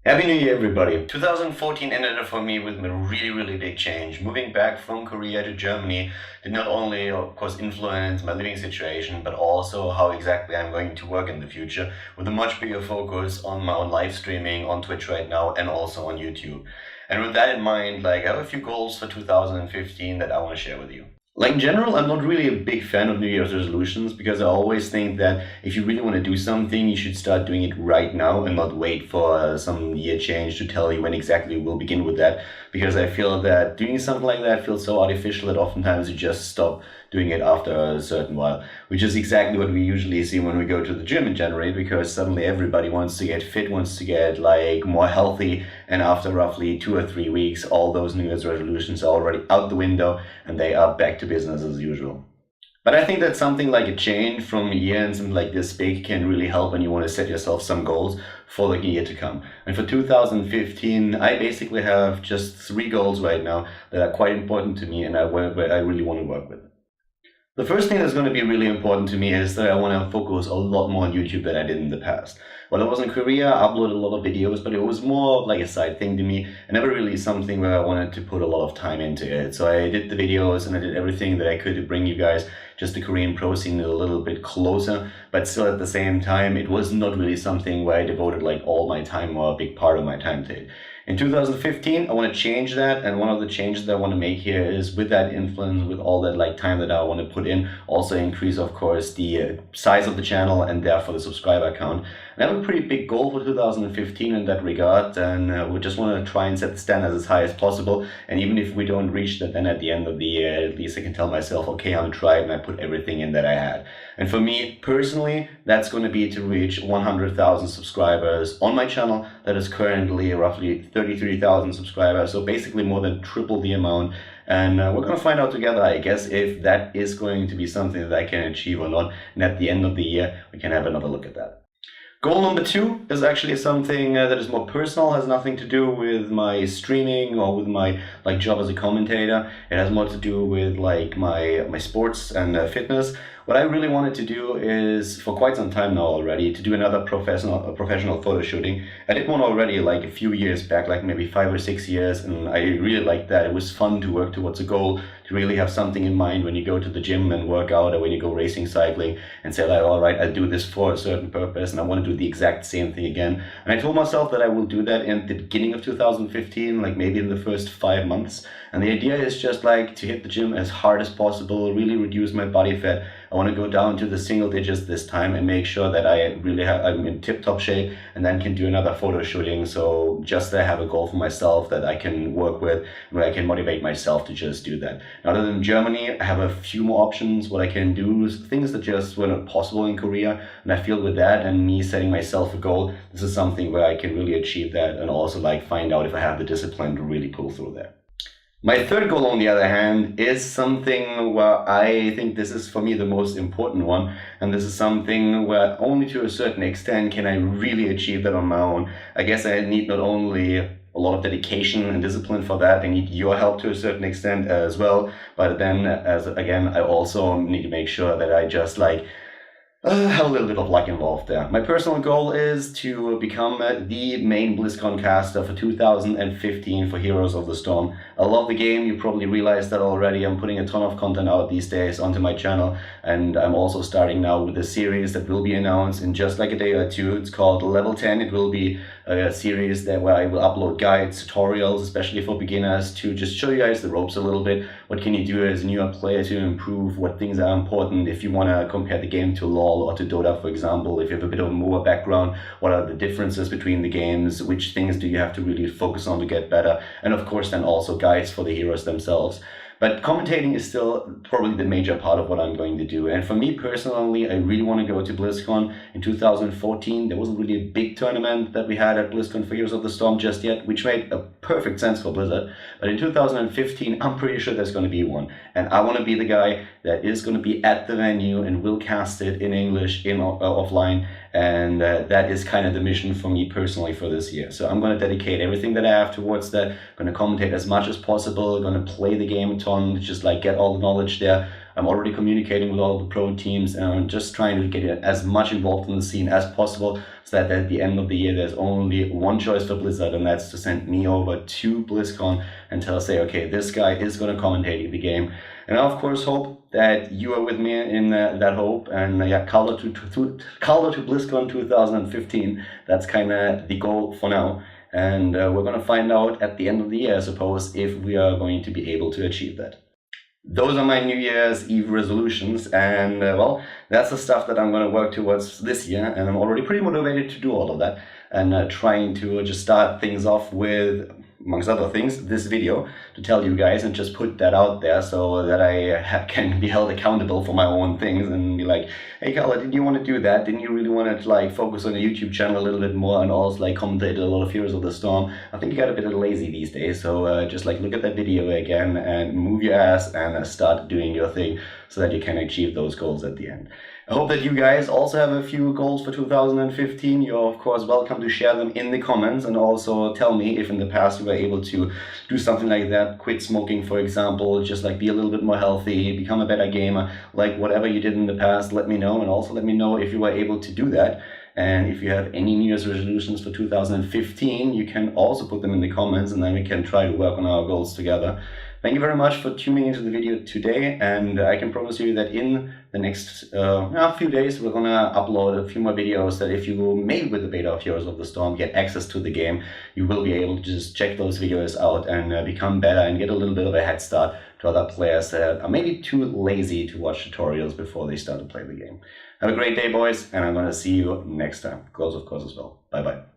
Happy New Year, everybody. 2014 ended for me with a really big change. Moving back from Korea to Germany did not only, of course, influence my living situation, but also how exactly I'm going to work in the future, with a much bigger focus on my own live streaming on Twitch right now and also on YouTube. And with that in mind, I have a few goals for 2015 that I want to share with you. In general, I'm not really a big fan of New Year's resolutions because I always think that if you really want to do something, you should start doing it right now and not wait for some year change to tell you when exactly we'll begin with that. Because I feel that doing something like that feels so artificial that oftentimes you just stop doing it after a certain while, which is exactly what we usually see when we go to the gym in January, because suddenly everybody wants to get fit, wants to get more healthy, and after roughly 2 or 3 weeks, all those New Year's resolutions are already out the window and they are back to business as usual. But I think that something like a change from a year and something like this big can really help when you want to set yourself some goals for the year to come. And for 2015, I basically have just 3 goals right now that are quite important to me and I really want to work with. The first thing that's going to be really important to me is that I want to focus a lot more on YouTube than I did in the past. While I was in Korea, I uploaded a lot of videos, but it was more like a side thing to me, and never really something where I wanted to put a lot of time into it. So I did the videos and I did everything that I could to bring you guys just the Korean pro scene a little bit closer, but still at the same time, it was not really something where I devoted all my time or a big part of my time to it. In 2015, I want to change that, and one of the changes that I want to make here is with that influence, with all that time that I want to put in, also increase, of course, the size of the channel and therefore the subscriber count. And I have a pretty big goal for 2015 in that regard, and we just want to try and set the standards as high as possible. And even if we don't reach that, then at the end of the year, at least I can tell myself, okay, I'm tried, and I put everything in that I had. And for me personally, that's going to be to reach 100,000 subscribers on my channel. That is currently roughly 33,000 subscribers, so basically more than triple the amount. And we're going to find out together, I guess, if that is going to be something that I can achieve or not. And at the end of the year, we can have another look at that. Goal number 2 is actually something that is more personal, has nothing to do with my streaming or with my job as a commentator. It has more to do with my sports and fitness. What I really wanted to do is, for quite some time now already, to do another professional photo shooting. I did one already a few years back, maybe 5 or 6 years, and I really liked that. It was fun to work towards a goal, to really have something in mind when you go to the gym and work out, or when you go racing, cycling, and say all right, I'll do this for a certain purpose, and I want to do the exact same thing again. And I told myself that I will do that in the beginning of 2015, maybe in the first 5 months. And the idea is just to hit the gym as hard as possible, really reduce my body fat. I want to go down to the single digits this time and make sure that I'm in tip-top shape, and then can do another photo shooting. So just that I have a goal for myself that I can work with, where I can motivate myself to just do that. Now, other than Germany, I have a few more options. What I can do is things that just were not possible in Korea. And I feel with that and me setting myself a goal, this is something where I can really achieve that, and also find out if I have the discipline to really pull through that. My third goal, on the other hand, is something where I think this is for me the most important one, and this is something where only to a certain extent can I really achieve that on my own. I guess I need not only a lot of dedication and discipline for that, I need your help to a certain extent as well, but then I also need to make sure that I just have a little bit of luck involved there. My personal goal is to become the main Blizzcon caster for 2015 for Heroes of the Storm. I love the game, you probably realized that already. I'm putting a ton of content out these days onto my channel, and I'm also starting now with a series that will be announced in just a day or two. It's called Level 10. It will be a series where I will upload guides, tutorials, especially for beginners, to just show you guys the ropes a little bit. What can you do as a newer player to improve? What things are important if you want to compare the game to LoL or to Dota, for example? If you have a bit of a MOBA background, what are the differences between the games? Which things do you have to really focus on to get better? And of course then also guides for the heroes themselves. But commentating is still probably the major part of what I'm going to do. And for me personally, I really want to go to BlizzCon in 2014. There wasn't really a big tournament that we had at BlizzCon for Heroes of the Storm just yet, which made a perfect sense for Blizzard. But in 2015, I'm pretty sure there's going to be one. And I want to be the guy that is going to be at the venue and will cast it in English, offline. And that is kind of the mission for me personally for this year. So I'm going to dedicate everything that I have towards that. I'm going to commentate as much as possible. I'm going to play the game a ton, just get all the knowledge there. I'm already communicating with all the pro teams, and I'm just trying to get as much involved in the scene as possible, so that at the end of the year there's only one choice for Blizzard, and that's to send me over to BlizzCon and say, okay, this guy is going to commentate the game. And I of course hope that you are with me in that hope. And yeah, Khaldor to BlizzCon 2015. That's kind of the goal for now. And we're going to find out at the end of the year, I suppose, if we are going to be able to achieve that. Those are my New Year's Eve resolutions, and well, that's the stuff that I'm going to work towards this year, and I'm already pretty motivated to do all of that, and trying to just start things off with, amongst other things, this video to tell you guys and just put that out there so that I can be held accountable for my own things and be like, hey Carla, did you want to do that? Didn't you really want to like focus on the YouTube channel a little bit more and also like commentate a lot of Heroes of the Storm? I think you got a bit lazy these days, so just like look at that video again and move your ass and start doing your thing so that you can achieve those goals at the end. I hope that you guys also have a few goals for 2015. You're of course welcome to share them in the comments, and also tell me if in the past you were able to do something like that, quit smoking for example, just like be a little bit more healthy, become a better gamer, like whatever you did in the past, let me know, and also let me know if you were able to do that. And if you have any New Year's resolutions for 2015, you can also put them in the comments, and then we can try to work on our goals together. Thank you very much for tuning into the video today, and I can promise you that in the next few days we're gonna upload a few more videos that if you made with the beta of Heroes of the Storm, get access to the game, you will be able to just check those videos out and become better and get a little bit of a head start to other players that are maybe too lazy to watch tutorials before they start to play the game. Have a great day, boys, and I'm gonna see you next time. Girls, of course, as well. Bye bye.